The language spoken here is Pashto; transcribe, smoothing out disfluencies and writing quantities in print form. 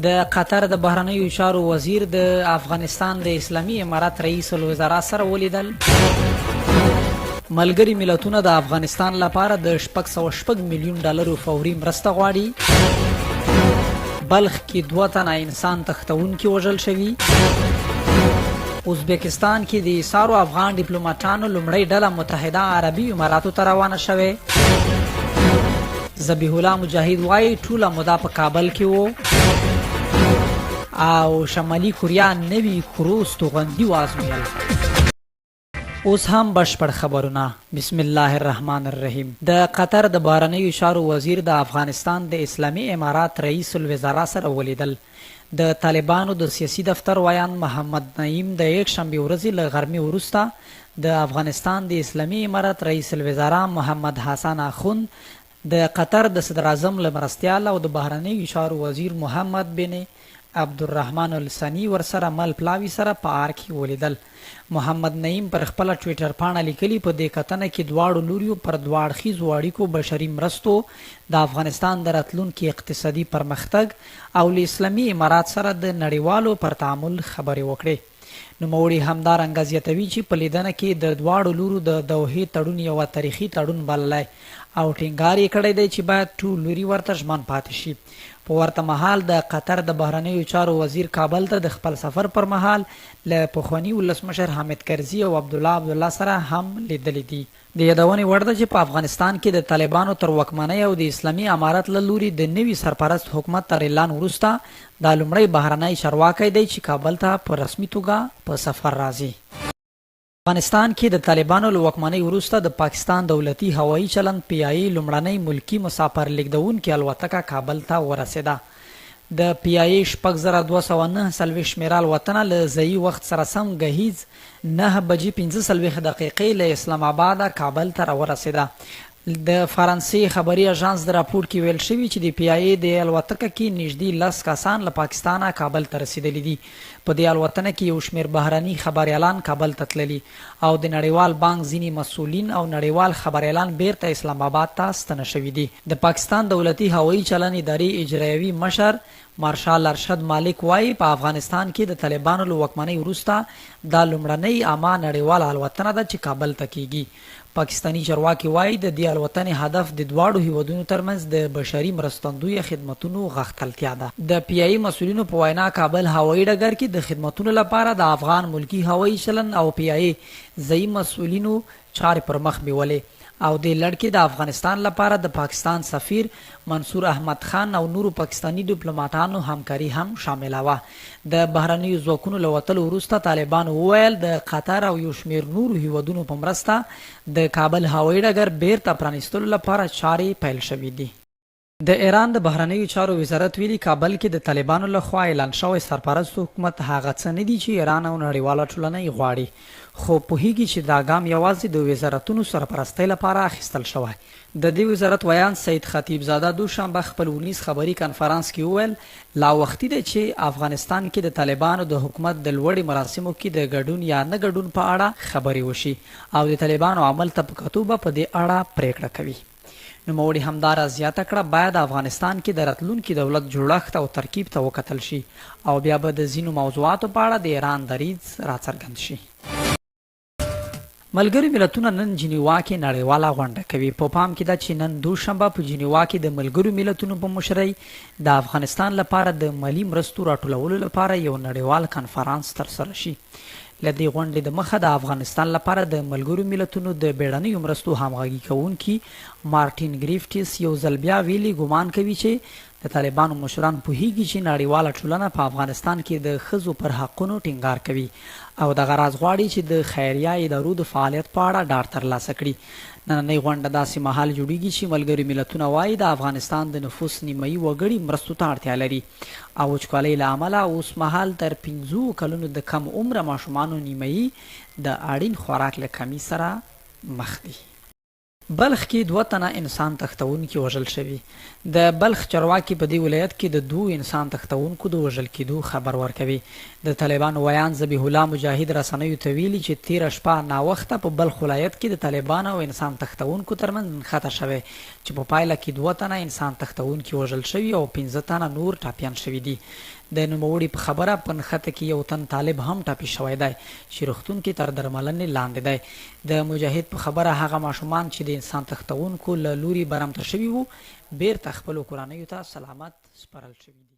د قطر د بهرنیو چارو وزیر د افغانستان د اسلامي امارات رئیس الوزرا سره ولیدل. ملګري ملتونه د افغانستان لپاره د 606 میلیون ډالرو فوري مرسته غواړي. بلخ کې 2 تنه انسان تښتونکي وژل شوي. ازبکستان کې د ایثارو افغان ډیپلوماټانو لومړۍ ډله متحده عربي اماراتو ته روانه شوې. ذبیح الله مجاهد وایي ټوله موده په کابل کې و او شمالي کوریا نوي کروز توغندي وازمویل. اوس هم بشپړ خبرونه. بسم الله الرحمن الرحیم. د قطر د بهرنیو چارو وزیر د افغانستان د اسلامي امارات رئیس الوزرا سره ولیدل. د طالبانو د سیاسي دفتر ویان محمد نعیم د یکشنبې ورځې له غرمې وروسته د افغانستان د اسلامي امارات رئیس الوزرا محمد حسن اخوند د قطر د صدر اعظم له مرستیال او د بهرنیو چارو وزیر محمد بن عبدالرحمن الثاني ورسره مل پلاوي سره په آر کې ولیدل. محمد نعیم پر خپل ټویټر پاڼه لیکلي په دې کتنه کې دواړو لوریو پر دوه اړخیزو اړیکو، بشري مرستو، د افغانستان د راتلونکي اقتصادي پرمختګ او له اسلامي امارات سره د نړیوالو پر تعامل خبرې وکړې. نوموړي همدارنګه زیاتوي چې په لیدنه کې د دواړو لورو د دوحې تړون یوه تاریخي تړون بللی او ټینګار یې کړی دی چې باید ټول لوري ورته ژمن پاتې شي. په ورته مهال د قطر د بهرنیو چارو وزیر کابل ته د خپل سفر پر مهال له پخواني ولسمشر حامد کرزي او عبدالله سره هم لیدلي دي. د یادونې وړ ده چې په افغانستان کې د طالبانو تر واکمنۍ او د اسلامي امارت له لوري د نوي سرپرست حکومت تر اعلان وروسته دا لومړی بهرنی چارواکی دی چې کابل ته په رسمي توګه په سفر راځي. افغانستان کې د طالبانو له واکمنۍ وروسته د پاکستان دولتي هوایي چلند PIA لومړنۍ ملکي مسافر لیږدونکې الوتکه کابل ته ورسېده. د PIA 6209 شمیره الوتنه له ځایي وخت سره سم ګهیځ 9:45 له اسلام آباده کابل ته راورسېده. د فرانسې خبري اژانس د راپور کې ویل شوي چې د PIA د الوتکه کې نږدې 10 کسان له پاکستانه کابل ته رسیدلي دي. په دې الوتنه کې یو شمېر بهرني خبریالان کابل ته تللي او د نړیوال بانک ځینې مسؤلین او نړیوال خبریالان بیرته اسلام آباد ته ستنه شوي دي. د پاکستان دولتي هوایي چلند ادارې اجرایوي مشر مارشال ارشد مالک وایي په افغانستان کې د طالبانو له واکمنۍ وروسته دا لومړنۍ عامه نړیواله الوتنه ده چې کابل ته کیږي. پاکستانی چارواکي وایي د دې الوتنې هدف د دواړو هیوادونو ترمنځ د بشري مرستندویه خدمتونو غښتلتیا ده. د PIA مسؤلینو په وینا کابل هوایي ډګر کې د خدمتونو لپاره د افغان ملکي هوایي چلند او PIA ځایي مسؤلینو چارې پر مخ بیولې او د لړ کې د افغانستان لپاره د پاکستان سفیر منصور احمد خان او نورو پاکستانی ډیپلوماټانو همکاري هم شامله وه. د بهرنیو ځواکونو له وتلو وروسته طالبانو وویل د قطر او یو شمېر نورو هیوادونو په مرسته د کابل هوایي ډګر بیرته پرانیستلو لپاره چارې پیل شوي دي. د ایران د بهرنیو چارو وزارت ویلي کابل کې د طالبانو لخوا اعلان شوی سرپرست حکومت هغه څه نه دي چې ایران او نړیواله ټولنه یې غواړي، خو پوهیږي چې دا ګام یوازې د وزارتونو سرپرستۍ لپاره اخیستل شوی. د دې وزارت ویان سید خطیب زاده دوشنبه خپل ونیز خبري کنفرانس کې وویل لا وختي دی چې افغانستان کې د طالبانو د حکومت د لوړې مراسمو کې د ګډون یا نه ګډون په اړه خبرې وشي او د طالبانو عمل ته په کتو به په دې اړه پریکړه کوي. نوموړي همدارا زیاته کړه باید افغانستان کې د راتلونکي دولت جوړښت او ترکیب ته وکتل شي او بیا به د ځینو موضوعاتو په اړه د ایران دریځ راڅرګند شي. ملګري ملتونه نن جنیوا کې نړیواله غونډه کوي. په پام کې ده چې نن دوشنبه په جنیوا کې د ملګرو ملتونو په مشرۍ د افغانستان لپاره د مالي مرستو راټولولو لپاره یو نړیوال کنفرانس ترسره شي. له دې غونډې د مخه د افغانستان لپاره د ملګرو ملتونو د بیړنیو مرستو همغږي کوونکي مارټین ګریفټس یو ځل بیا ویلي ګمان کوي چې د طالبانو مشران پوهیږي چې نړیواله ټولنه په افغانستان کې د ښځو پر حقونو ټینګار کوي او دغه راز غواړي چې د خیریه ادارو د فعالیت په اړه ډاډ ترلاسه کړي. نننۍ غونډه داسې مهال جوړیږي چې ملګري ملتونه وایي د افغانستان د نفوس نیمایي وګړي مرستو ته اړتیا لري او وچکالۍ له امله اوس مهال تر 15 کلونو د کم عمره ماشومانو نیمایي د اړین خوراک له کمۍ سره مخ دي. بلخ کې 2 تنه انسان تښتونکي وژل شوي. د بلخ چرواکي په دې ولایت کې د 2 انسان تښتونکو د وژل کېدو خبر ورکوي. د طالبانو ویان ذبیح الله مجاهد رسنیو ته ویلي چې تیره شپه ناوخته په بلخ ولایت کې د طالبانو او انسان تښتونکو ترمنځ نښته شوې چې په پایله کې 2 تنه انسان تښتونکي وژل شوي او 15 تنه نور ټاپیان شوي دي. د نوموړي په خبره په نښته کې یو تن طالب هم ټاپي شوی دی چې روغتون کې تر درملنې لاندې دی. د مجاهد په خبره هغه ماشومان چې د انسان تښتونکو له لوري برمته شوي وو بیرته خپلو کورنیو ته سلامت سپارل شوي دي.